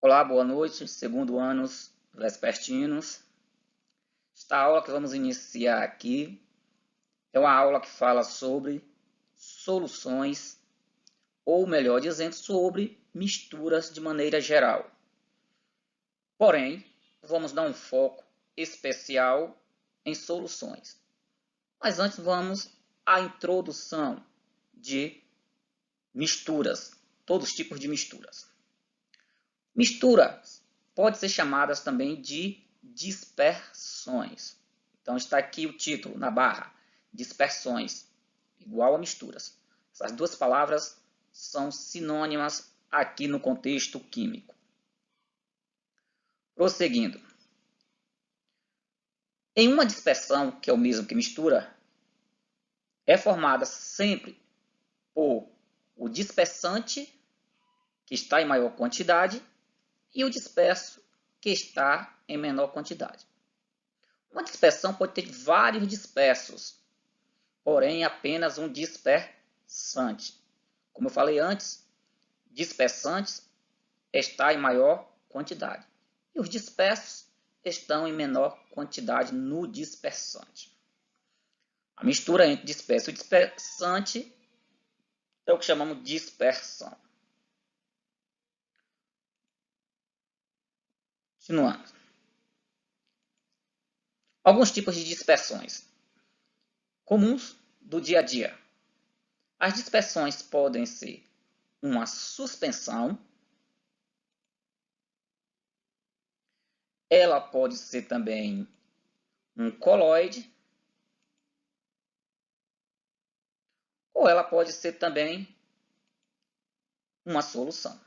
Olá, boa noite, segundo anos vespertinos. Esta aula que vamos iniciar aqui é uma aula que fala sobre soluções, ou melhor dizendo, sobre misturas de maneira geral. Porém, vamos dar um foco especial em soluções. Mas antes vamos à introdução de misturas, todos os tipos de misturas. Misturas podem ser chamadas também de dispersões. Então está aqui o título na barra, dispersões, igual a misturas. Essas duas palavras são sinônimas aqui no contexto químico. Prosseguindo. Em uma dispersão, que é o mesmo que mistura, é formada sempre por o dispersante, que está em maior quantidade, e o disperso, que está em menor quantidade. Uma dispersão pode ter vários dispersos, porém apenas um dispersante. Como eu falei antes, dispersantes está em maior quantidade e os dispersos estão em menor quantidade no dispersante. A mistura entre disperso e dispersante é o que chamamos de dispersão. Continuando. Alguns tipos de dispersões comuns do dia a dia. As dispersões podem ser uma suspensão, ela pode ser também um coloide, ou ela pode ser também uma solução.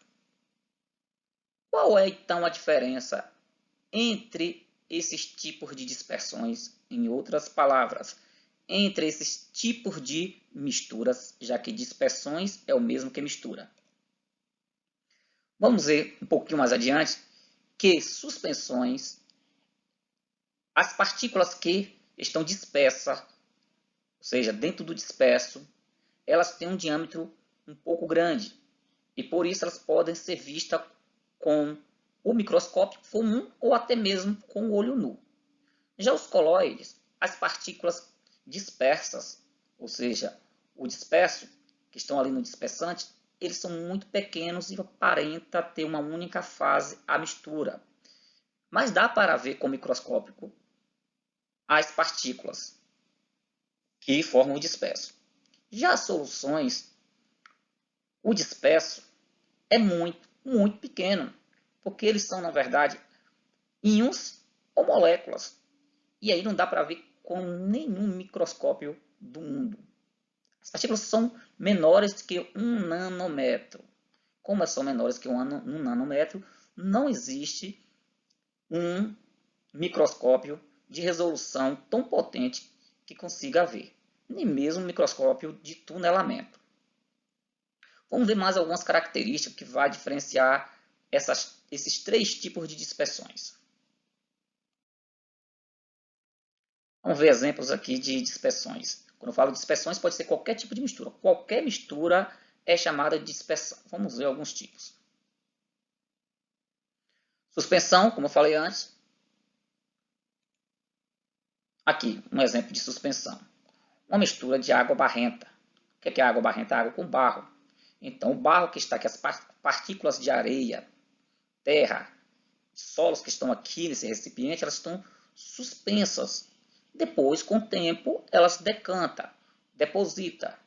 Qual é então a diferença entre esses tipos de dispersões? Em outras palavras, entre esses tipos de misturas, já que dispersões é o mesmo que mistura. Vamos ver um pouquinho mais adiante que suspensões, as partículas que estão dispersas, ou seja, dentro do disperso, elas têm um diâmetro um pouco grande e por isso elas podem ser vistas com o microscópio comum ou até mesmo com o olho nu. Já os coloides, as partículas dispersas, ou seja, o disperso, que estão ali no dispersante, eles são muito pequenos e aparenta ter uma única fase, a mistura. Mas dá para ver com o microscópio as partículas que formam o disperso. Já as soluções, o disperso é muito pequeno, porque eles são, na verdade, íons ou moléculas. E aí não dá para ver com nenhum microscópio do mundo. As partículas são menores que 1 nanômetro. Como elas são menores que 1 nanômetro, não existe um microscópio de resolução tão potente que consiga ver, nem mesmo um microscópio de tunelamento. Vamos ver mais algumas características que vão diferenciar esses três tipos de dispersões. Vamos ver exemplos aqui de dispersões. Quando eu falo de dispersões, pode ser qualquer tipo de mistura. Qualquer mistura é chamada de dispersão. Vamos ver alguns tipos. Suspensão, como eu falei antes. Aqui, um exemplo de suspensão. Uma mistura de água barrenta. O que é água barrenta? Água com barro. Então, o barro que está aqui, as partículas de areia, terra, solos que estão aqui nesse recipiente, elas estão suspensas. Depois, com o tempo, elas decantam, deposita.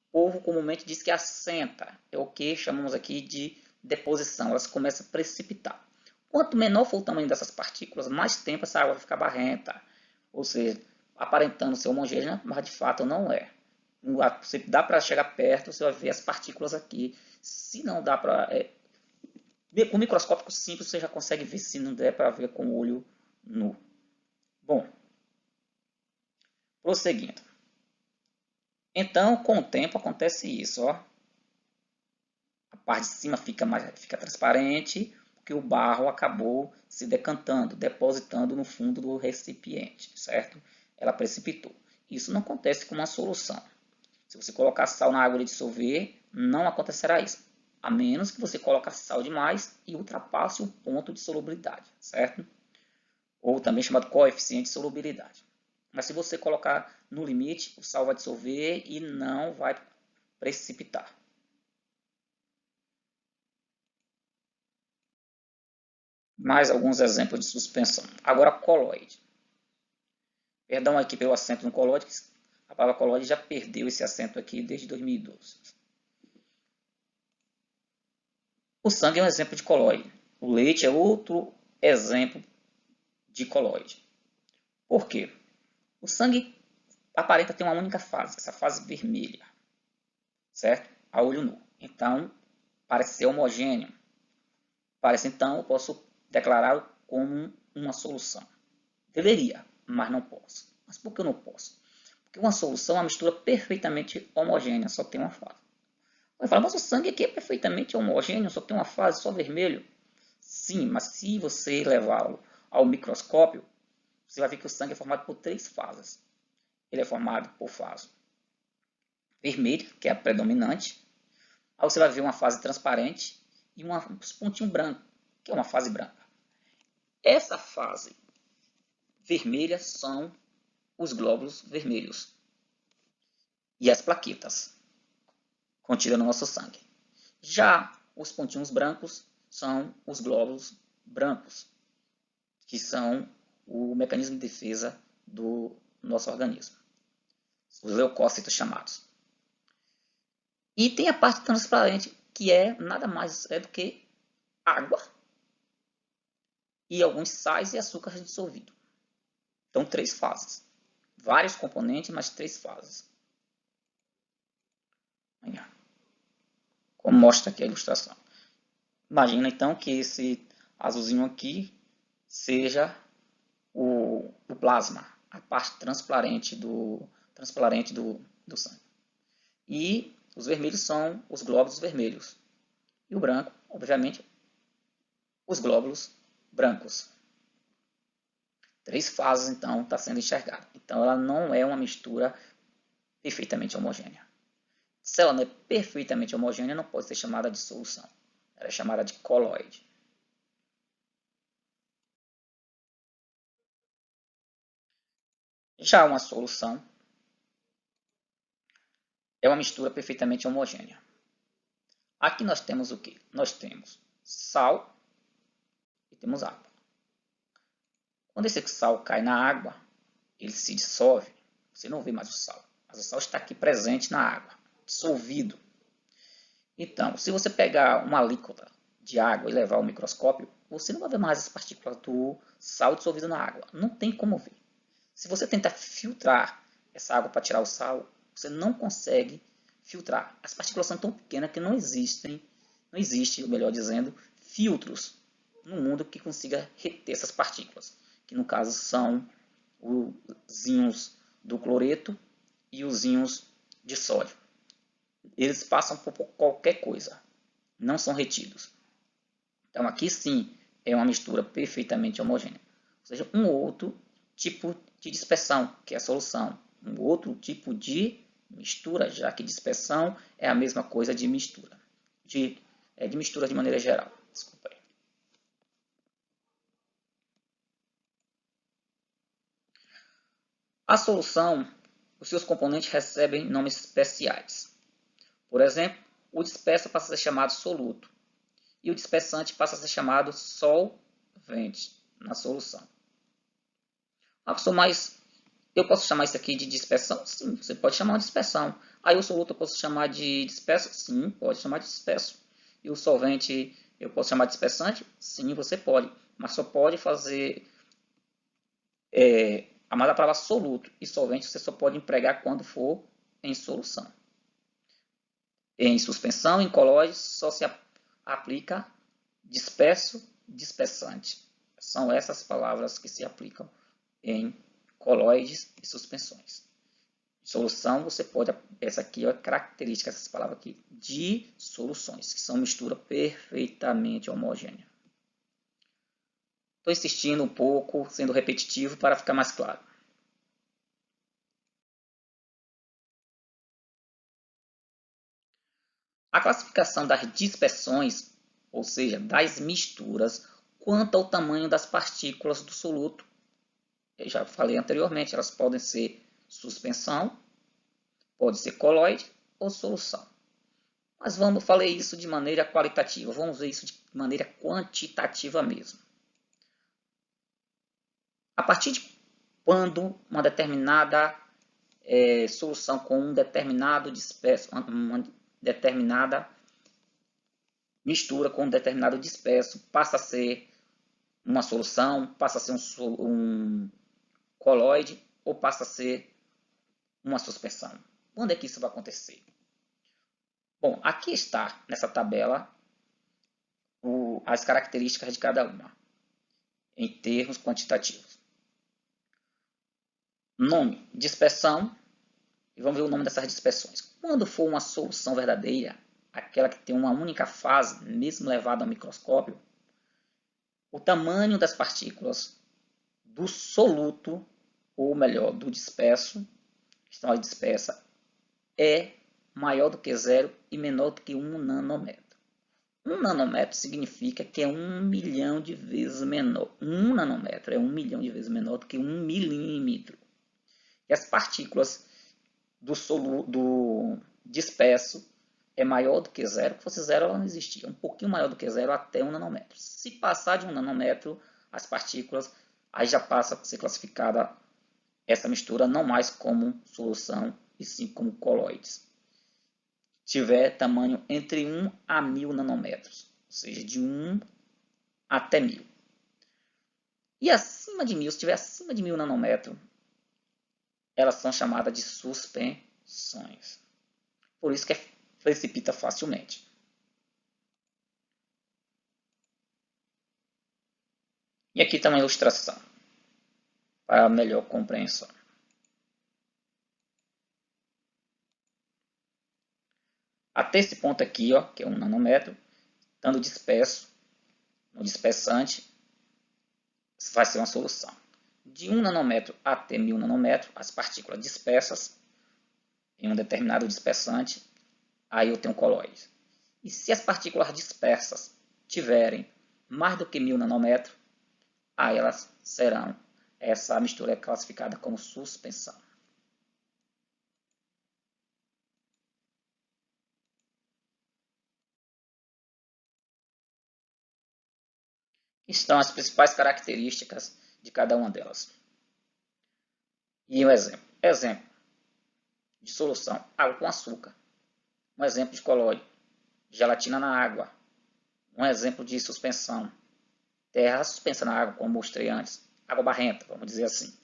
O povo comumente diz que assenta. É o que chamamos aqui de deposição. Elas começam a precipitar. Quanto menor for o tamanho dessas partículas, mais tempo essa água vai ficar barrenta. Ou seja, aparentando ser homogênea, mas de fato não é. Se dá para chegar perto, você vai ver as partículas aqui. Se não dá para... com o microscópio simples, você já consegue ver, se não der para ver com o olho nu. Bom, prosseguindo. Então, com o tempo acontece isso, ó. A parte de cima fica transparente, porque o barro acabou se decantando, depositando no fundo do recipiente, certo? Ela precipitou. Isso não acontece com uma solução. Se você colocar sal na água e dissolver, não acontecerá isso. a menos que você coloque sal demais e ultrapasse o ponto de solubilidade, certo? Ou também chamado coeficiente de solubilidade. Mas se você colocar no limite, o sal vai dissolver e não vai precipitar. Mais alguns exemplos de suspensão. Agora, colóide. Perdão aqui pelo acento no colóide, a palavra colóide já perdeu esse acento aqui desde 2012. O sangue é um exemplo de colóide. O leite é outro exemplo de colóide. Por quê? O sangue aparenta ter uma única fase, essa fase vermelha, certo? A olho nu. Então, parece ser homogêneo. Parece, então, eu posso declará-lo como uma solução. Deveria, mas não posso. Mas por que eu não posso? Porque uma solução é uma mistura perfeitamente homogênea, só tem uma fase. Vai falar, mas o sangue aqui é perfeitamente homogêneo, só tem uma fase, só vermelho. Sim, mas se você levá-lo ao microscópio, você vai ver que o sangue é formado por 3 fases. Ele é formado por fase vermelha, que é a predominante. Aí você vai ver uma fase transparente e um pontinho branco, que é uma fase branca. Essa fase vermelha são os glóbulos vermelhos e as plaquetas contidas no nosso sangue. Já os pontinhos brancos são os glóbulos brancos, que são o mecanismo de defesa do nosso organismo, os leucócitos chamados. E tem a parte transparente, que é nada mais do que água e alguns sais e açúcares dissolvidos. Então, 3 fases. Vários componentes, mas 3 fases. Como mostra aqui a ilustração. Imagina então que esse azulzinho aqui seja o plasma, a parte transparente do sangue. E os vermelhos são os glóbulos vermelhos. E o branco, obviamente, os glóbulos brancos. 3 fases, então, está sendo enxergada. Então, ela não é uma mistura perfeitamente homogênea. Se ela não é perfeitamente homogênea, não pode ser chamada de solução. Ela é chamada de colóide. Já uma solução é uma mistura perfeitamente homogênea. Aqui nós temos o que? Nós temos sal e temos água. Quando esse sal cai na água, ele se dissolve. Você não vê mais o sal, mas o sal está aqui presente na água, dissolvido. Então, se você pegar uma alíquota de água e levar ao microscópio, você não vai ver mais as partículas do sal dissolvido na água. Não tem como ver. Se você tentar filtrar essa água para tirar o sal, você não consegue filtrar. As partículas são tão pequenas que não existe, melhor dizendo, filtros no mundo que consiga reter essas partículas, que no caso são os íons do cloreto e os íons de sódio. Eles passam por qualquer coisa, não são retidos. Então aqui sim é uma mistura perfeitamente homogênea. Ou seja, um outro tipo de dispersão, que é a solução. Um outro tipo de mistura, já que dispersão é a mesma coisa de mistura. De mistura de maneira geral. Desculpa aí. A solução, os seus componentes recebem nomes especiais. Por exemplo, o disperso passa a ser chamado soluto e o dispersante passa a ser chamado solvente na solução. Eu posso chamar isso aqui de dispersão? Sim, você pode chamar de dispersão. Aí o soluto eu posso chamar de disperso? Sim, pode chamar de disperso. E o solvente eu posso chamar de dispersante? Sim, você pode. Mas só pode fazer a palavra soluto e solvente você só pode empregar quando for em solução. Em suspensão, em colóide, só se aplica disperso, dispersante. São essas palavras que se aplicam em colóides e suspensões. Solução, você pode, essa aqui é a característica, essas palavras aqui, de soluções, que são mistura perfeitamente homogênea. Estou insistindo um pouco, sendo repetitivo para ficar mais claro. A classificação das dispersões, ou seja, das misturas, quanto ao tamanho das partículas do soluto, eu já falei anteriormente, elas podem ser suspensão, pode ser colóide ou solução. Mas vamos fazer isso de maneira qualitativa, vamos ver isso de maneira quantitativa mesmo. A partir de quando uma determinada solução com um determinado disperso, uma determinada mistura com um determinado disperso passa a ser uma solução, passa a ser um colóide ou passa a ser uma suspensão. Quando é que isso vai acontecer? Bom, aqui está nessa tabela as características de cada uma, em termos quantitativos. Nome, dispersão, e vamos ver o nome dessas dispersões. Quando for uma solução verdadeira, aquela que tem uma única fase, mesmo levada ao microscópio, o tamanho das partículas do soluto, ou melhor, do disperso, que estão ali dispersa, é maior do que zero e menor do que 1 nanômetro. 1 nanômetro significa que é 1 milhão de vezes menor. 1 nanômetro é 1 milhão de vezes menor do que 1 milímetro. E as partículas do disperso é maior do que zero. Se fosse zero, ela não existia. Um pouquinho maior do que zero até 1 nanômetro. Se passar de 1 nanômetro, as partículas, aí já passa a ser classificada essa mistura não mais como solução, e sim como colóides. Tiver tamanho entre 1 a 1000 nanômetros, ou seja, de 1 até 1000. E acima de 1000, se estiver acima de 1000 nanômetros, elas são chamadas de suspensões. Por isso que precipita facilmente. E aqui está uma ilustração para melhor compreensão. Até esse ponto aqui, ó, que é 1 nanômetro, estando disperso, no dispersante, vai ser uma solução. De 1 nanômetro até 1000 nanômetros, as partículas dispersas em um determinado dispersante, aí eu tenho colóides. E se as partículas dispersas tiverem mais do que 1000 nanômetros, aí elas serão, essa mistura é classificada como suspensão. Estão as principais características de cada uma delas. E um exemplo. Exemplo de solução, água com açúcar. Um exemplo de colóide, gelatina na água. Um exemplo de suspensão, terra suspensa na água, como mostrei antes. Água barrenta, vamos dizer assim.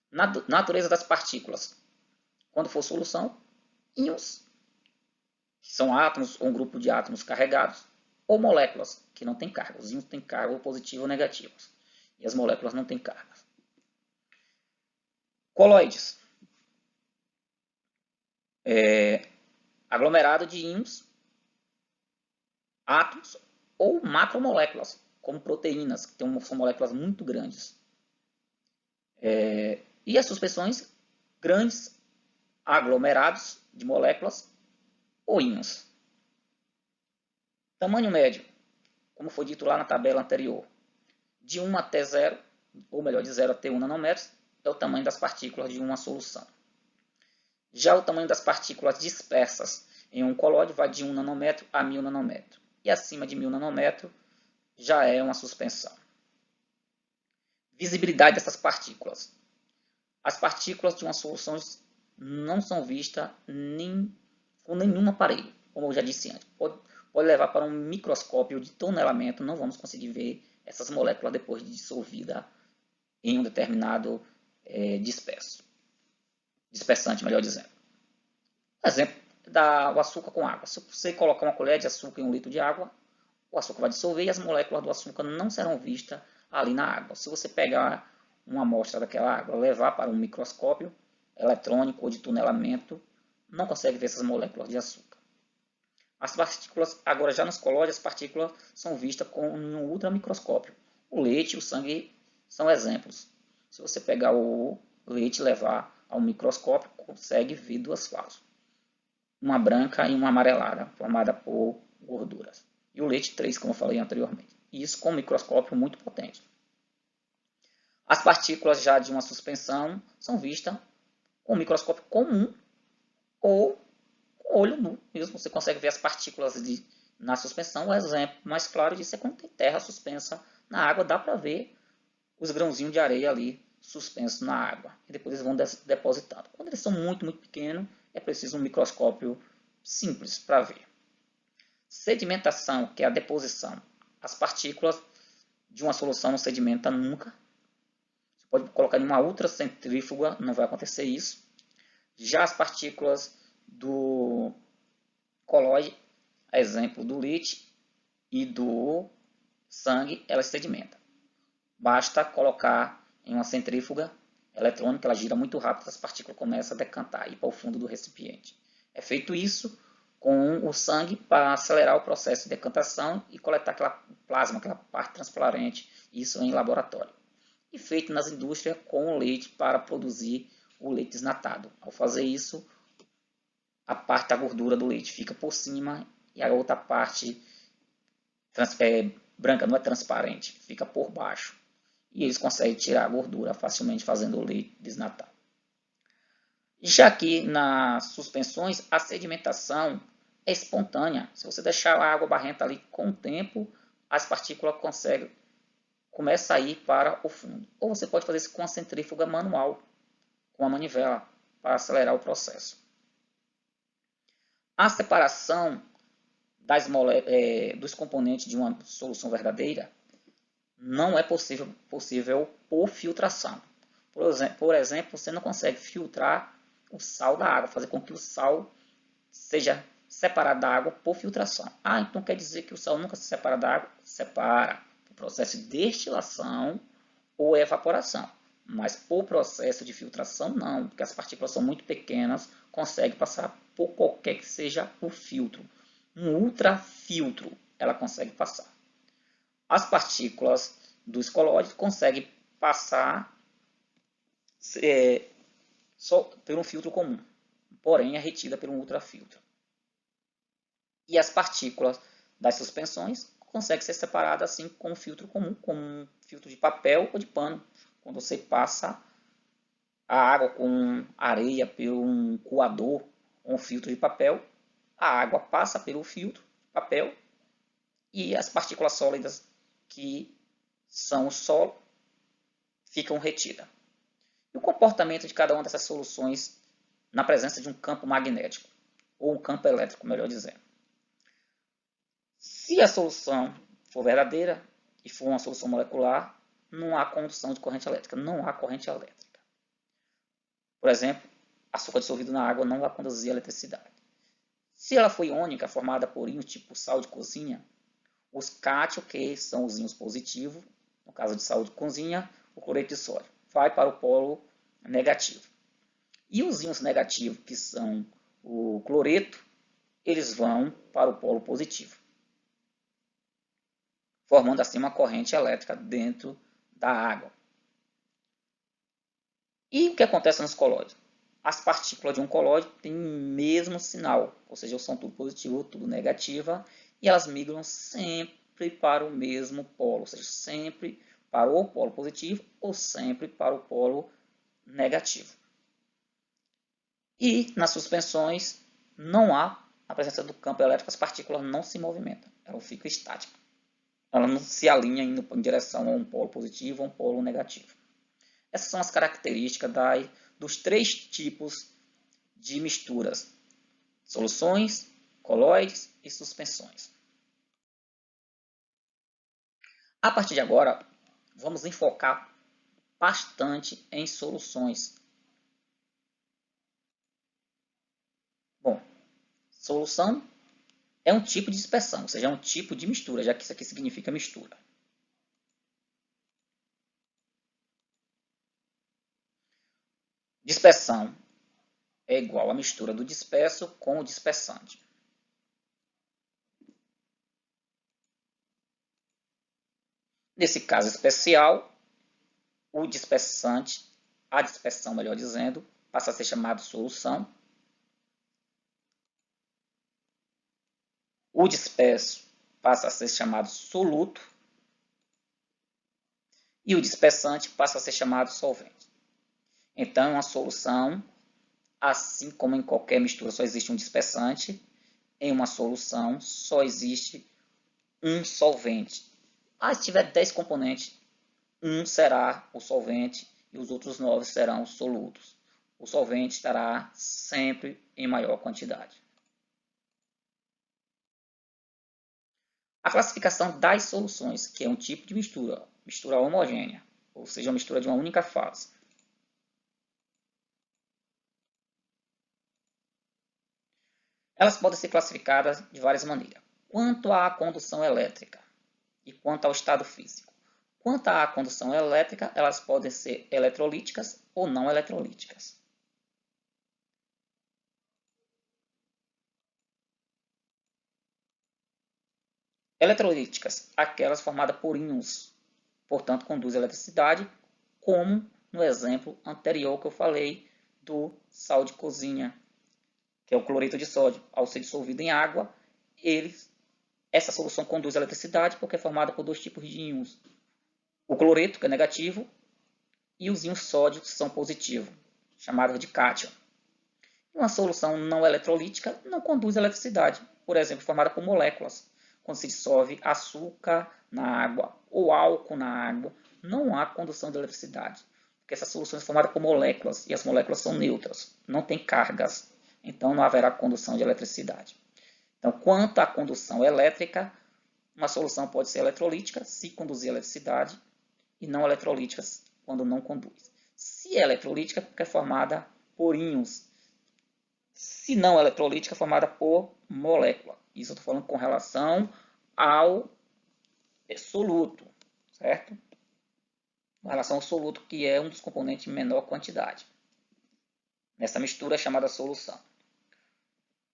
Natureza das partículas. Quando for solução, íons, que são átomos ou um grupo de átomos carregados, ou moléculas, que não têm carga. Os íons têm carga positiva ou negativa, e as moléculas não têm carga. Colóides. Aglomerado de íons, átomos ou macromoléculas, como proteínas, que são moléculas muito grandes. E as suspensões, grandes aglomerados de moléculas ou íons. Tamanho médio, como foi dito lá na tabela anterior, de 1 até 0, ou melhor, de 0 até 1 nanômetros, é o tamanho das partículas de uma solução. Já o tamanho das partículas dispersas em um colóide vai de 1 nanômetro a 1000 nanômetros. E acima de 1000 nanômetros já é uma suspensão. Visibilidade dessas partículas. As partículas de uma solução não são vistas com nenhum aparelho, como eu já disse antes. Pode levar para um microscópio de tonelamento, não vamos conseguir ver essas moléculas depois de dissolvida em um determinado dispersante, melhor dizendo. Exemplo, o açúcar com água. Se você colocar uma colher de açúcar em 1 litro de água, o açúcar vai dissolver e as moléculas do açúcar não serão vistas ali na água. Se você pegar uma amostra daquela água, levar para um microscópio eletrônico ou de tunelamento, não consegue ver essas moléculas de açúcar. As partículas, agora já nos colóides, as partículas são vistas com um ultramicroscópio. O leite e o sangue são exemplos. Se você pegar o leite e levar ao microscópio, consegue ver duas fases. uma branca e uma amarelada, formada por gorduras. E o leite 3, como eu falei anteriormente. E isso com um microscópio muito potente. As partículas já de uma suspensão são vistas com um microscópio comum ou com olho nu. Mesmo você consegue ver as partículas na suspensão. O exemplo mais claro disso é quando tem terra suspensa na água, dá para ver os grãozinhos de areia ali suspensos na água. E depois eles vão depositando. Quando eles são muito, muito pequenos, é preciso um microscópio simples para ver. Sedimentação, que é a deposição. As partículas de uma solução não sedimenta nunca. Você pode colocar em uma ultracentrífuga, não vai acontecer isso. Já as partículas do colóide, exemplo do leite e do sangue, elas sedimentam. Basta colocar em uma centrífuga eletrônica, ela gira muito rápido, as partículas começam a decantar e ir para o fundo do recipiente. É feito isso com o sangue para acelerar o processo de decantação e coletar aquela plasma, aquela parte transparente, isso em laboratório. E feito nas indústrias com o leite para produzir o leite desnatado. Ao fazer isso, a parte da gordura do leite fica por cima e a outra parte branca, não é transparente, fica por baixo. E eles conseguem tirar a gordura facilmente fazendo o leite desnatado. Já aqui nas suspensões, a sedimentação é espontânea. Se você deixar a água barrenta ali com o tempo, as partículas começam a ir para o fundo. Ou você pode fazer isso com a centrífuga manual, com a manivela, para acelerar o processo. A separação dos componentes de uma solução verdadeira não é possível por filtração. Por exemplo, você não consegue filtrar o sal da água, fazer com que o sal seja separado da água por filtração. Ah, então quer dizer que o sal nunca se separa da água? Separa por processo de destilação ou evaporação. Mas por processo de filtração, não, porque as partículas são muito pequenas, consegue passar por qualquer que seja o filtro. Um ultrafiltro ela consegue passar. As partículas dos colóides conseguem passar só por um filtro comum, porém é retida por um ultrafiltro. E as partículas das suspensões conseguem ser separadas assim com um filtro comum, como um filtro de papel ou de pano. Quando você passa a água com areia por um coador ou um filtro de papel, a água passa pelo filtro de papel e as partículas sólidas que são o solo ficam retidas. E o comportamento de cada uma dessas soluções na presença de um campo magnético, ou um campo elétrico, melhor dizendo. Se a solução for verdadeira e for uma solução molecular, não há condução de corrente elétrica, não há corrente elétrica. Por exemplo, açúcar dissolvido na água não vai conduzir eletricidade. Se ela for iônica, formada por íons tipo sal de cozinha, os cátions, que são os íons positivos, no caso de sal de cozinha, o cloreto de sódio, vai para o polo negativo. E os íons negativos, que são o cloreto, eles vão para o polo positivo, formando assim uma corrente elétrica dentro da água. E o que acontece nos colóides? As partículas de um colóide têm o mesmo sinal, ou seja, são tudo positivo ou tudo negativa, e elas migram sempre para o mesmo polo, ou seja, sempre para o polo positivo ou sempre para o polo negativo. E nas suspensões não há a presença do campo elétrico, as partículas não se movimentam, elas ficam estáticas. Ela não se alinha indo em direção a um polo positivo ou um polo negativo. Essas são as características dos três tipos de misturas: soluções, colóides e suspensões. A partir de agora, vamos enfocar bastante em soluções. Bom, solução é um tipo de dispersão, ou seja, é um tipo de mistura, já que isso aqui significa mistura. Dispersão é igual à mistura do disperso com o dispersante. Nesse caso especial, o dispersante, a dispersão, melhor dizendo, passa a ser chamado solução. O disperso passa a ser chamado soluto e o dispersante passa a ser chamado solvente. Então, uma solução, assim como em qualquer mistura só existe um dispersante, em uma solução só existe um solvente. Se tiver 10 componentes, um será o solvente e os outros 9 serão os solutos. O solvente estará sempre em maior quantidade. A classificação das soluções, que é um tipo de mistura, mistura homogênea, ou seja, uma mistura de uma única fase. Elas podem ser classificadas de várias maneiras. Quanto à condução elétrica e quanto ao estado físico. Quanto à condução elétrica, elas podem ser eletrolíticas ou não eletrolíticas. Eletrolíticas, aquelas formadas por íons, portanto conduzem eletricidade, como no exemplo anterior que eu falei do sal de cozinha, que é o cloreto de sódio. Ao ser dissolvido em água, essa solução conduz eletricidade porque é formada por dois tipos de íons. O cloreto, que é negativo, e os íons sódio, que são positivos, chamados de cátion. Uma solução não eletrolítica não conduz eletricidade, por exemplo, formada por moléculas. Quando se dissolve açúcar na água ou álcool na água, não há condução de eletricidade, porque essa solução é formada por moléculas e as moléculas são neutras, não tem cargas, então não haverá condução de eletricidade. Então, quanto à condução elétrica, uma solução pode ser eletrolítica se conduzir eletricidade e não eletrolítica quando não conduz. Se é eletrolítica, porque é formada por íons. Se não eletrolítica, é formada por molécula. Isso eu estou falando com relação ao soluto, certo? Com relação ao soluto, que é um dos componentes em menor quantidade. Nessa mistura é chamada solução.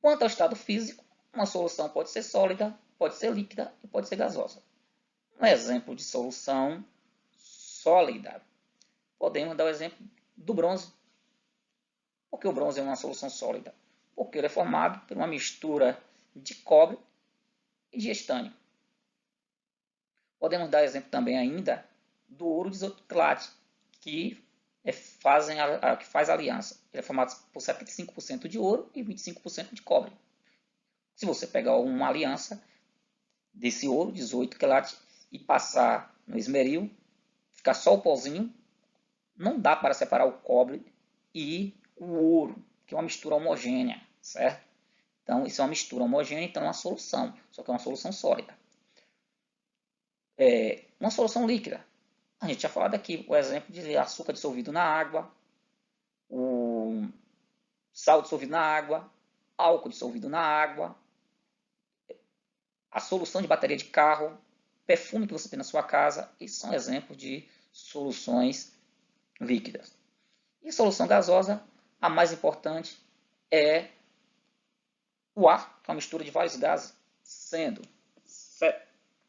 Quanto ao estado físico, uma solução pode ser sólida, pode ser líquida e pode ser gasosa. Um exemplo de solução sólida. Podemos dar o exemplo do bronze. Por que o bronze é uma solução sólida? Porque ele é formado por uma mistura de cobre e de estânio. Podemos dar exemplo também ainda do ouro desoxilate, que faz aliança. Ele é formado por 75% de ouro e 25% de cobre. Se você pegar uma aliança desse ouro, 18 quilates, e passar no esmeril, ficar só o pozinho, não dá para separar o cobre e o ouro, que é uma mistura homogênea, certo? Então, isso é uma mistura homogênea, então é uma solução, só que é uma solução sólida. Uma solução líquida. A gente já falado aqui o exemplo de açúcar dissolvido na água, o sal dissolvido na água, álcool dissolvido na água, a solução de bateria de carro, perfume que você tem na sua casa, esses são exemplos de soluções líquidas. E solução gasosa, a mais importante é o ar, que é uma mistura de vários gases, sendo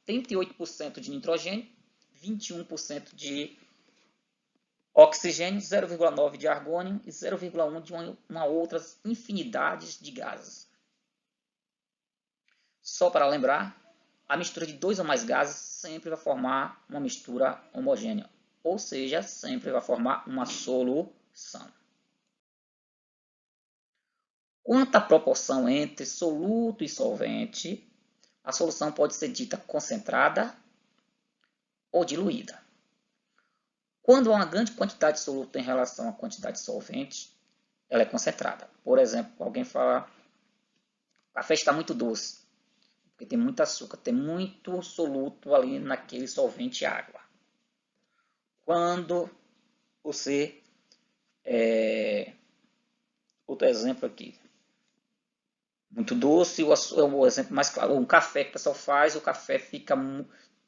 78% de nitrogênio, 21% de oxigênio, 0,9% de argônio e 0,1% de uma outras infinidades de gases. Só para lembrar, a mistura de dois ou mais gases sempre vai formar uma mistura homogênea, ou seja, sempre vai formar uma solução. Quanto à proporção entre soluto e solvente, a solução pode ser dita concentrada ou diluída. Quando há uma grande quantidade de soluto em relação à quantidade de solvente, ela é concentrada. Por exemplo, alguém fala, o café está muito doce, porque tem muito açúcar, tem muito soluto ali naquele solvente água. Quando você, outro exemplo aqui, muito doce, o exemplo mais claro, um café que o pessoal faz, o café fica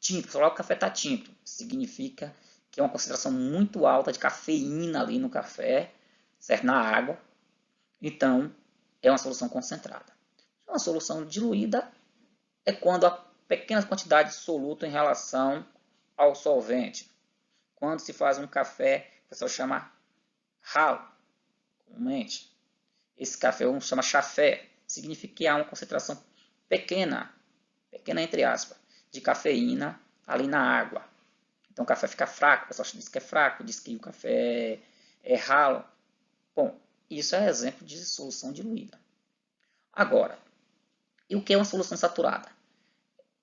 tinto, o café está tinto, significa que é uma concentração muito alta de cafeína ali no café, certo? Na água, então é uma solução concentrada. Uma solução diluída é quando há pequena quantidade de soluto em relação ao solvente. Quando se faz um café, o pessoal chama ralo, comumente. Esse café chama chafé, significa que há uma concentração pequena pequena entre aspas, de cafeína ali na água. Então o café fica fraco, o pessoal diz que é fraco, diz que o café é ralo. Bom, isso é exemplo de solução diluída. Agora, e o que é uma solução saturada?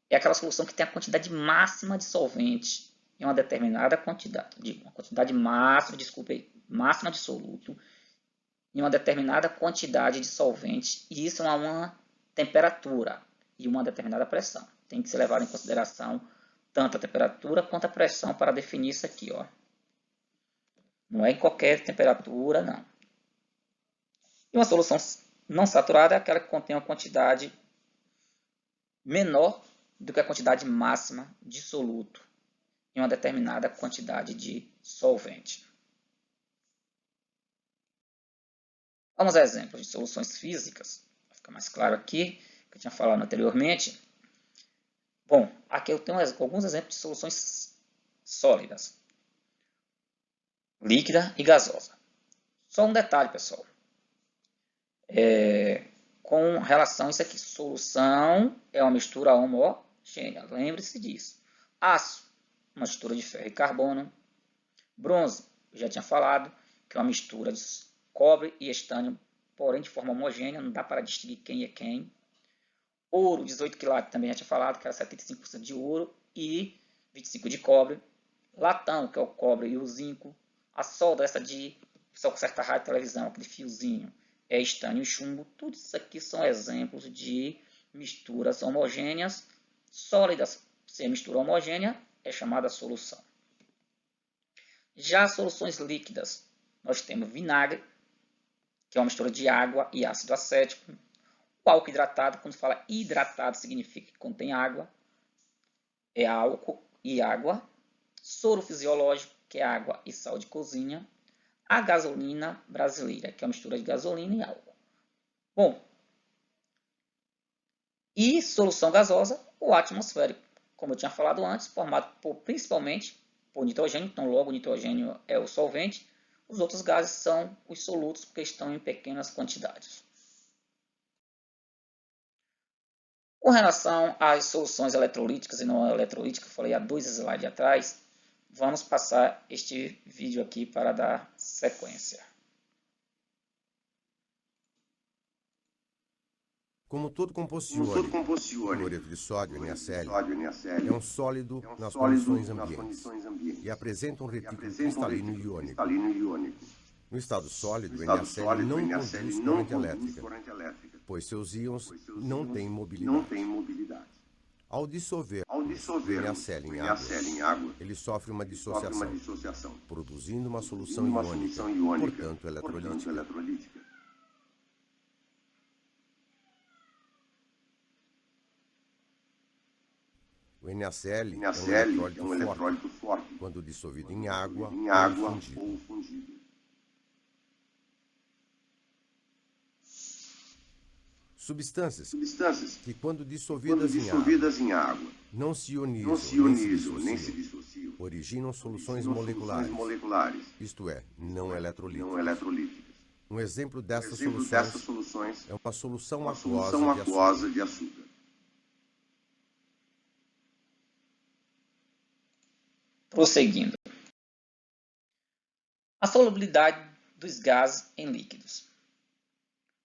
É aquela solução que tem a quantidade máxima de solvente em uma determinada quantidade, uma quantidade máxima, máxima de soluto em uma determinada quantidade de solvente, e isso a uma temperatura e uma determinada pressão. Tem que ser levado em consideração tanto a temperatura quanto a pressão para definir isso aqui, ó. Não é em qualquer temperatura, não. E uma solução não saturada é aquela que contém uma quantidade menor do que a quantidade máxima de soluto em uma determinada quantidade de solvente. Vamos a exemplos de soluções físicas, para ficar mais claro aqui, que eu tinha falado anteriormente. Bom, aqui eu tenho alguns exemplos de soluções sólidas, líquida e gasosa. Só um detalhe, pessoal. Com relação a isso aqui, solução é uma mistura homogênea, lembre-se disso. Aço, uma mistura de ferro e carbono. Bronze, eu já tinha falado, que é uma mistura de cobre e estânio, porém de forma homogênea, não dá para distinguir quem é quem. Ouro, 18 quilates, também já tinha falado, que era 75% de ouro e 25% de cobre. Latão, que é o cobre e o zinco. A solda, essa de só conserta rádio e televisão, aquele fiozinho, é estânio e chumbo. Tudo isso aqui são exemplos de misturas homogêneas sólidas. Se é mistura homogênea, é chamada solução. Já soluções líquidas, nós temos vinagre, que é uma mistura de água e ácido acético. O álcool hidratado, quando fala hidratado, significa que contém água. É álcool e água. Soro fisiológico, que é água e sal de cozinha. A gasolina brasileira, que é uma mistura de gasolina e álcool. Bom, e solução gasosa, o atmosférico, como eu tinha falado antes, formado principalmente por nitrogênio, então logo o nitrogênio é o solvente. Os outros gases são os solutos, porque estão em pequenas quantidades. Com relação às soluções eletrolíticas e não eletrolíticas, eu falei há 2 slides atrás, vamos passar este vídeo aqui para dar sequência. Como todo composto iônico, cloreto de sódio, NaCl, é um sólido nas condições ambientes e apresenta um retículo cristalino iônico. No estado sólido, o NaCl não conduz corrente elétrica, pois seus íons não têm mobilidade. Ao dissolvermos o NaCl em água, ele sofre uma dissociação, produzindo uma solução iônica, portanto eletrolítica. O NaCl é um elettrólito forte, quando dissolvido em água ou fundido. Substâncias que, quando dissolvidas em água, não se ionizam nem se dissociam, originam soluções moleculares, isto é, não eletrolíticas. Um exemplo dessas soluções é uma solução aquosa de açúcar. Prosseguindo. A solubilidade dos gases em líquidos.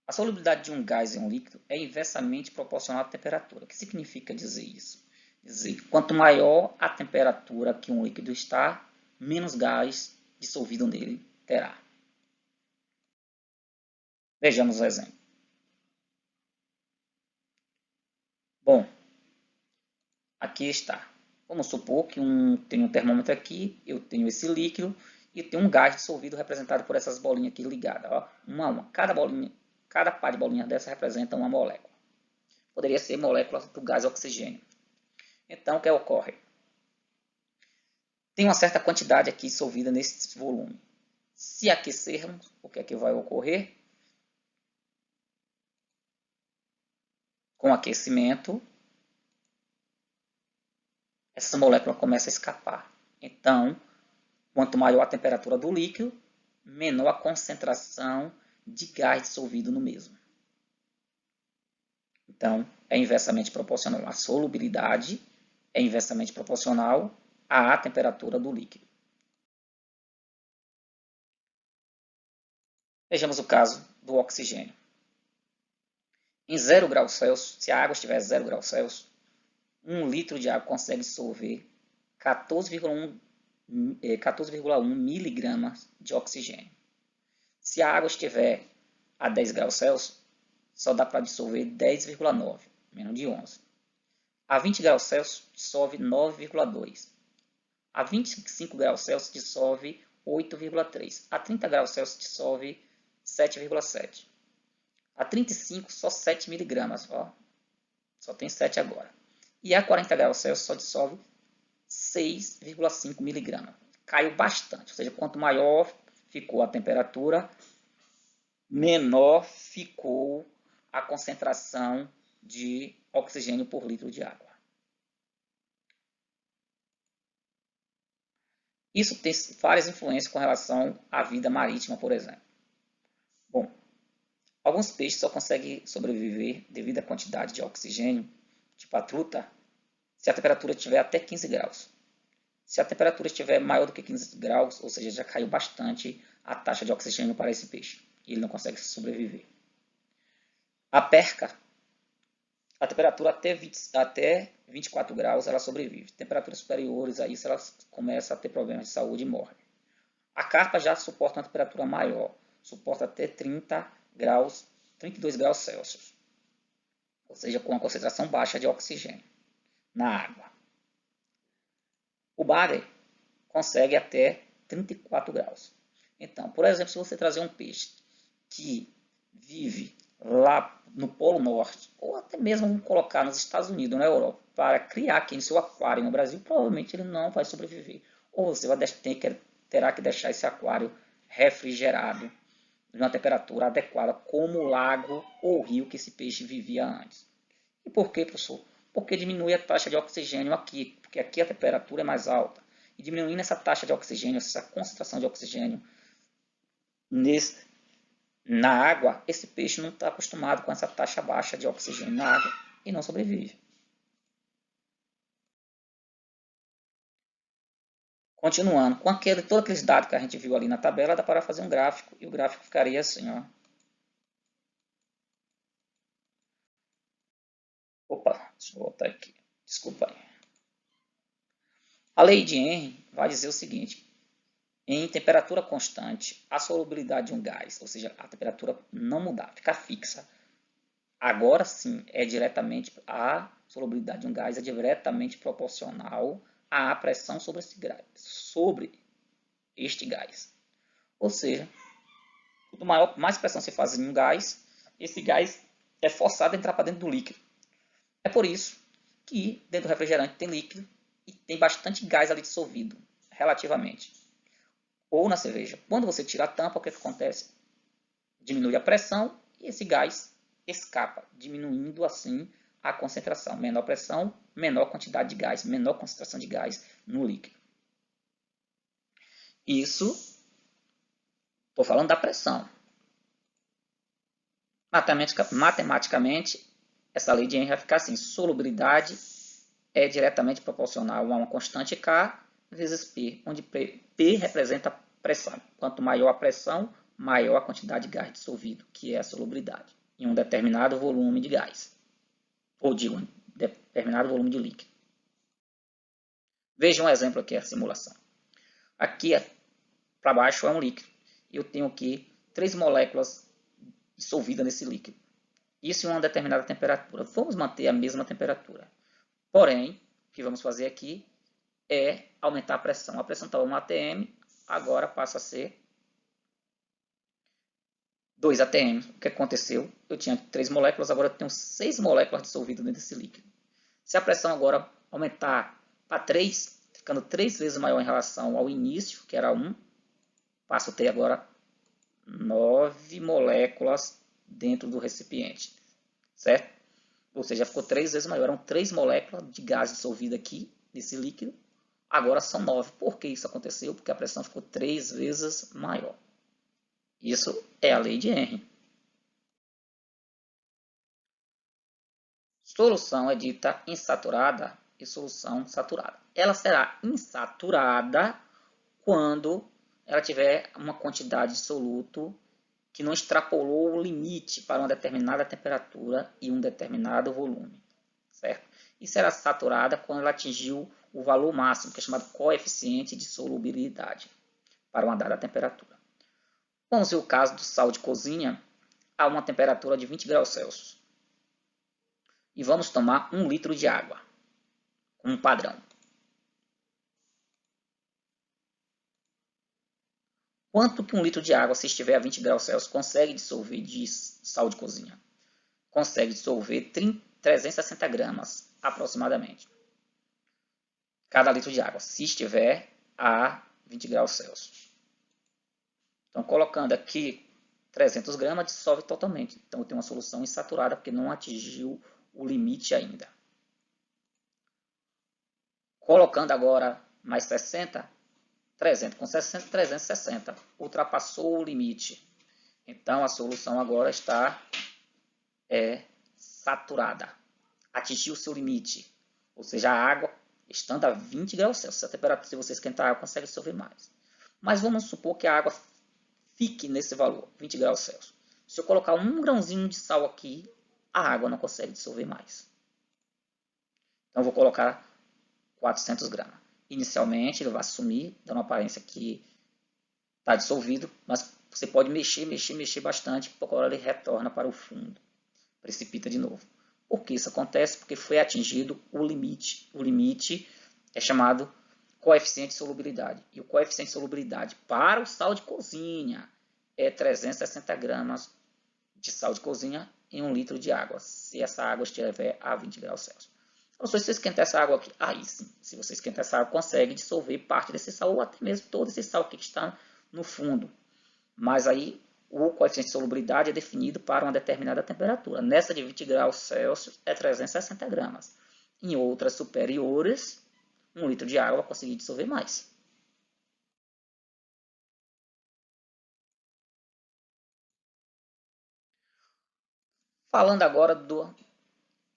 A solubilidade de um gás em um líquido é inversamente proporcional à temperatura. O que significa dizer isso? Dizer que quanto maior a temperatura que um líquido está, menos gás dissolvido nele terá. Vejamos o exemplo. Bom, aqui está. Vamos supor que tem um termômetro aqui, eu tenho esse líquido e tem um gás dissolvido representado por essas bolinhas aqui ligadas. Ó, uma a uma. Cada par de bolinhas dessa representa uma molécula. Poderia ser molécula do gás oxigênio. Então, o que ocorre? Tem uma certa quantidade aqui dissolvida nesse volume. Se aquecermos, o que é que vai ocorrer? Com aquecimento, essa molécula começa a escapar. Então, quanto maior a temperatura do líquido, menor a concentração de gás dissolvido no mesmo. Então, é inversamente proporcional. A solubilidade é inversamente proporcional à temperatura do líquido. Vejamos o caso do oxigênio. Em 0 graus Celsius, se a água estiver a 0 graus Celsius, 1 litro de água consegue dissolver 14,1 miligramas de oxigênio. Se a água estiver a 10 graus Celsius, só dá para dissolver 10,9, menos de 11. A 20 graus Celsius, dissolve 9,2. A 25 graus Celsius, dissolve 8,3. A 30 graus Celsius, dissolve 7,7. A 35, só 7 miligramas. Ó. Só tem 7 agora. E a 40 graus Celsius, só dissolve 6,5 miligramas. Caiu bastante. Ou seja, quanto maior ficou a temperatura, menor ficou a concentração de oxigênio por litro de água. Isso tem várias influências com relação à vida marítima, por exemplo. Bom, alguns peixes só conseguem sobreviver devido à quantidade de oxigênio, tipo a truta, se a temperatura estiver até 15 graus. Se a temperatura estiver maior do que 15 graus, ou seja, já caiu bastante a taxa de oxigênio para esse peixe. E ele não consegue sobreviver. A perca, a temperatura até 24 graus ela sobrevive. Temperaturas superiores a isso, ela começa a ter problemas de saúde e morre. A carpa já suporta uma temperatura maior, suporta até 32 graus Celsius. Ou seja, com uma concentração baixa de oxigênio na água. O bagre consegue até 34 graus. Então, por exemplo, se você trazer um peixe que vive lá no Polo Norte, ou até mesmo colocar nos Estados Unidos, na Europa, para criar aqui no seu aquário no Brasil, provavelmente ele não vai sobreviver. Ou você terá que deixar esse aquário refrigerado, de uma temperatura adequada, como o lago ou rio que esse peixe vivia antes. E por quê, professor? Porque diminui a taxa de oxigênio aqui, porque aqui a temperatura é mais alta. E diminuindo essa taxa de oxigênio, essa concentração de oxigênio na água, esse peixe não está acostumado com essa taxa baixa de oxigênio na água e não sobrevive. Continuando, com todos aqueles dados que a gente viu ali na tabela, dá para fazer um gráfico, e o gráfico ficaria assim, ó. Opa, deixa eu voltar aqui. Desculpa aí. A lei de Henry vai dizer o seguinte: em temperatura constante, a solubilidade de um gás, ou seja, a temperatura não mudar, ficar fixa. Agora sim, a solubilidade de um gás é diretamente proporcional à pressão sobre este gás. Ou seja, quanto mais pressão você faz em um gás, esse gás é forçado a entrar para dentro do líquido. É por isso que dentro do refrigerante tem líquido e tem bastante gás ali dissolvido, relativamente. Ou na cerveja. Quando você tira a tampa, o que acontece? Diminui a pressão e esse gás escapa, diminuindo assim a concentração. Menor pressão, menor quantidade de gás, menor concentração de gás no líquido. Isso, estou falando da pressão. Matematicamente, essa lei de Henry vai ficar assim: solubilidade é diretamente proporcional a uma constante K vezes P, onde P representa pressão. Quanto maior a pressão, maior a quantidade de gás dissolvido, que é a solubilidade, em um determinado volume de gás. Ou digo, um determinado volume de líquido. Veja um exemplo aqui, a simulação. Aqui para baixo é um líquido. Eu tenho aqui 3 moléculas dissolvidas nesse líquido. Isso em uma determinada temperatura. Vamos manter a mesma temperatura. Porém, o que vamos fazer aqui é aumentar a pressão. A pressão estava 1 atm, agora passa a ser 2 atm. O que aconteceu? Eu tinha 3 moléculas, agora eu tenho 6 moléculas dissolvidas dentro desse líquido. Se a pressão agora aumentar para 3, ficando 3 vezes maior em relação ao início, que era 1, passo a ter agora 9 moléculas dentro do recipiente, certo? Ou seja, ficou 3 vezes maior. Eram 3 moléculas de gás dissolvido aqui, nesse líquido. Agora são 9. Por que isso aconteceu? Porque a pressão ficou 3 vezes maior. Isso é a lei de Henry. solução é dita insaturada e solução saturada. Ela será insaturada quando ela tiver uma quantidade de soluto que não extrapolou o limite para uma determinada temperatura e um determinado volume, certo? E será saturada quando ela atingiu o valor máximo, que é chamado coeficiente de solubilidade, para uma dada temperatura. Vamos ver o caso do sal de cozinha a uma temperatura de 20 graus Celsius. E vamos tomar 1 litro de água, como padrão. Quanto que 1 litro de água, se estiver a 20 graus Celsius, consegue dissolver de sal de cozinha? Consegue dissolver 360 gramas, aproximadamente. Cada litro de água, se estiver a 20 graus Celsius. Então, colocando aqui 300 gramas, dissolve totalmente. Então, eu tenho uma solução insaturada, porque não atingiu o limite ainda. Colocando agora mais 60, 300 com 60, 360. Ultrapassou o limite. Então, a solução agora está saturada. Atingiu o seu limite. Ou seja, a água, estando a 20 graus Celsius, a temperatura, se você esquentar a água, consegue dissolver mais. Mas vamos supor que a água fique nesse valor, 20 graus Celsius. Se eu colocar um grãozinho de sal aqui, a água não consegue dissolver mais. Então, eu vou colocar 400 gramas. Inicialmente, ele vai sumir, dando uma aparência que está dissolvido, mas você pode mexer bastante, porque agora ele retorna para o fundo, precipita de novo. Por que isso acontece? Porque foi atingido o limite. O limite é chamado coeficiente de solubilidade. E o coeficiente de solubilidade para o sal de cozinha é 360 gramas de sal de cozinha em 1 litro de água, se essa água estiver a 20 graus Celsius. Então, se você esquentar essa água aqui, aí sim, se você esquentar essa água, consegue dissolver parte desse sal, ou até mesmo todo esse sal aqui que está no fundo. Mas aí o coeficiente de solubilidade é definido para uma determinada temperatura. Nessa de 20 graus Celsius é 360 gramas. Em outras superiores, 1 litro de água vai conseguir dissolver mais. Falando agora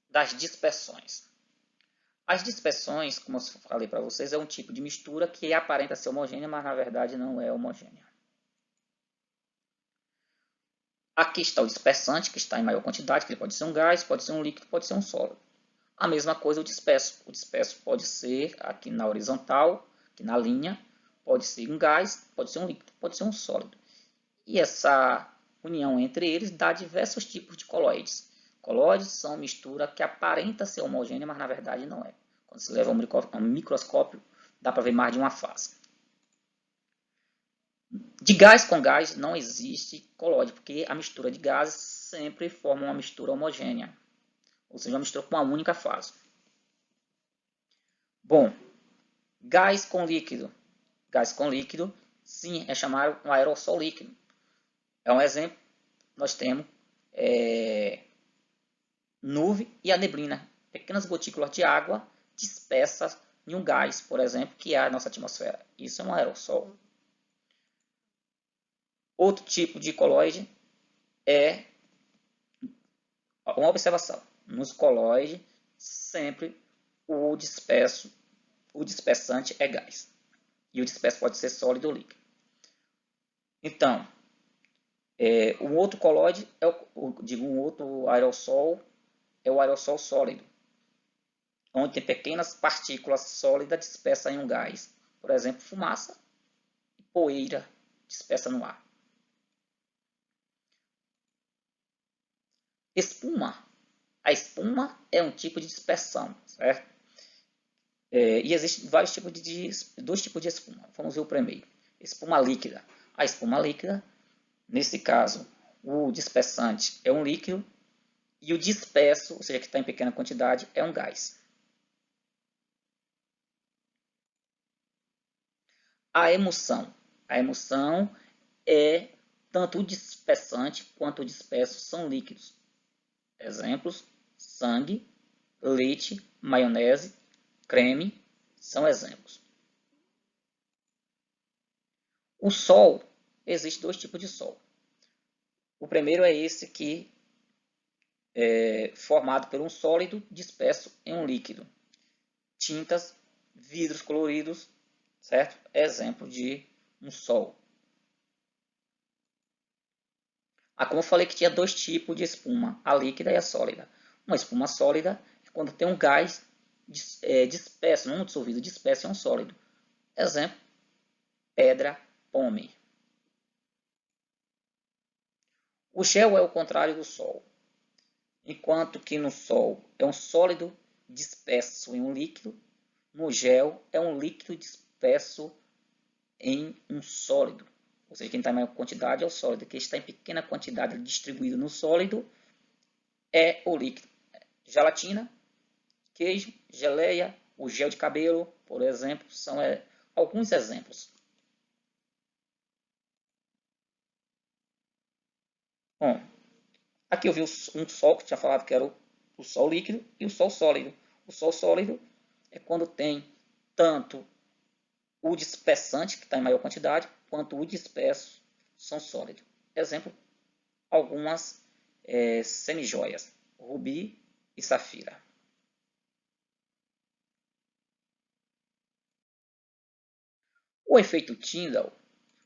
das dispersões. As dispersões, como eu falei para vocês, é um tipo de mistura que aparenta ser homogênea, mas na verdade não é homogênea. Aqui está o dispersante, que está em maior quantidade, que ele pode ser um gás, pode ser um líquido, pode ser um sólido. A mesma coisa o disperso. O disperso pode ser aqui na horizontal, aqui na linha, pode ser um gás, pode ser um líquido, pode ser um sólido. E essa união entre eles dá diversos tipos de colóides. Colóides são mistura que aparenta ser homogênea, mas na verdade não é. Quando se leva a um microscópio, dá para ver mais de uma fase. De gás com gás não existe colóide, porque a mistura de gases sempre forma uma mistura homogênea, ou seja, uma mistura com uma única fase. Bom, gás com líquido. Gás com líquido, sim, é chamado um aerossol líquido. É um exemplo, nós temos nuvem e a neblina, pequenas gotículas de água dispersas em um gás, por exemplo, que é a nossa atmosfera. Isso é um aerossol. Outro tipo de colóide é uma observação. Nos colóides, sempre o dispersante é gás. E o disperso pode ser sólido ou líquido. Então, um outro colóide, um outro aerossol, é o aerossol sólido, onde tem pequenas partículas sólidas dispersas em um gás. Por exemplo, fumaça e poeira dispersa no ar. Espuma. A espuma é um tipo de dispersão, certo? E existem dois tipos de espuma. Vamos ver o primeiro. Espuma líquida. A espuma líquida, nesse caso, o dispersante é um líquido e o disperso, ou seja, que está em pequena quantidade, é um gás. A emulsão. A emulsão é tanto o dispersante quanto o disperso são líquidos. Exemplos: sangue, leite, maionese, creme, são exemplos. O sol, existe dois tipos de sol. O primeiro é esse que formado por um sólido disperso em um líquido. Tintas, vidros coloridos, certo? Exemplo de um sol. Como eu falei que tinha dois tipos de espuma, a líquida e a sólida. Uma espuma sólida é quando tem um gás disperso, não dissolvido, disperso em um sólido. Exemplo, pedra, pome. O gel é o contrário do Sol. Enquanto que no Sol é um sólido disperso em um líquido, no gel é um líquido disperso em um sólido. Ou seja, quem está em maior quantidade é o sólido, quem está em pequena quantidade distribuído no sólido é o líquido. Gelatina, queijo, geleia, o gel de cabelo, por exemplo, são alguns exemplos. Bom, aqui eu vi um sol que tinha falado que era o sol líquido e o sol sólido. O sol sólido é quando tem tanto o dispersante, que está em maior quantidade, quanto o disperso são sólidos. Exemplo, algumas semijoias, rubi e safira. O efeito Tyndall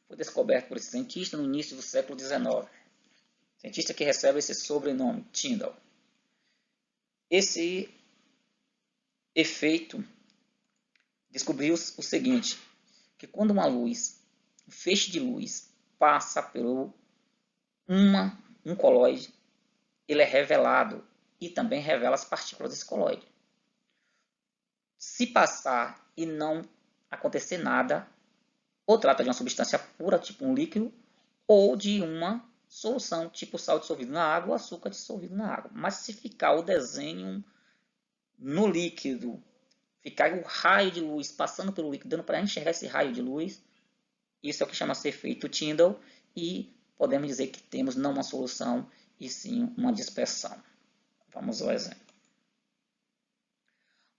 foi descoberto por esse cientista no início do século XIX. Cientista que recebe esse sobrenome, Tyndall. Esse efeito descobriu o seguinte, que quando uma luz, um feixe de luz, passa por um coloide, ele é revelado e também revela as partículas desse coloide. Se passar e não acontecer nada, ou trata de uma substância pura, tipo um líquido, ou de uma solução, tipo sal dissolvido na água ou açúcar dissolvido na água. Mas se ficar o desenho no líquido, ficar o raio de luz passando pelo líquido, dando para enxergar esse raio de luz, isso é o que chama-se efeito Tyndall, e podemos dizer que temos não uma solução, e sim uma dispersão. Vamos ao exemplo.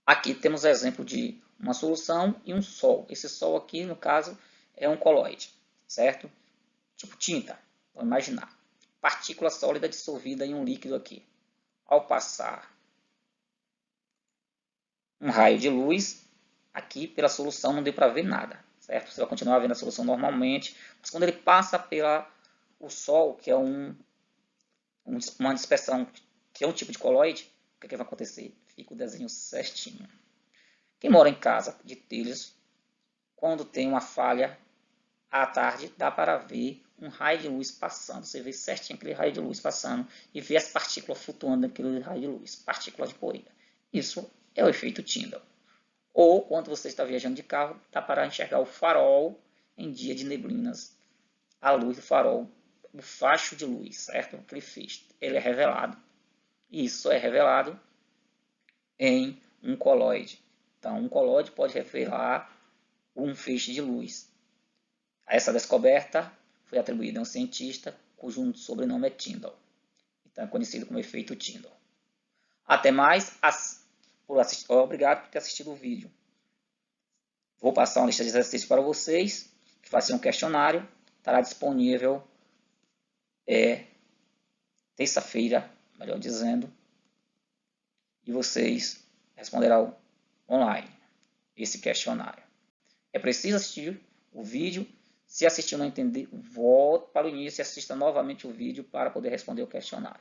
Aqui temos o exemplo de uma solução e um sol. Esse sol aqui, no caso, é um coloide, certo? Tipo tinta, vamos imaginar. Partícula sólida dissolvida em um líquido aqui. Ao passar um raio de luz, aqui pela solução não deu para ver nada, certo? Você vai continuar vendo a solução normalmente, mas quando ele passa o sol, que é uma dispersão, que é um tipo de coloide, o que vai acontecer? Fica o desenho certinho. Quem mora em casa de telhas, quando tem uma falha à tarde, dá para ver um raio de luz passando. Você vê certinho aquele raio de luz passando e vê as partículas flutuando naquele raio de luz, partículas de poeira. Isso é o efeito Tyndall. Ou quando você está viajando de carro, dá para enxergar o farol em dia de neblinas. A luz do farol, o facho de luz, certo? Aquele feixe, ele é revelado. Isso é revelado em um coloide. Então, um coloide pode revelar um feixe de luz. Essa descoberta foi atribuída a um cientista cujo sobrenome é Tyndall. Então, é conhecido como efeito Tyndall. Até mais. Obrigado por ter assistido o vídeo. Vou passar uma lista de exercícios para vocês, que vai ser um questionário. Estará disponível terça-feira, melhor dizendo. E vocês responderão online esse questionário. É preciso assistir o vídeo. Se assistir e não entender, volte para o início e assista novamente o vídeo para poder responder o questionário.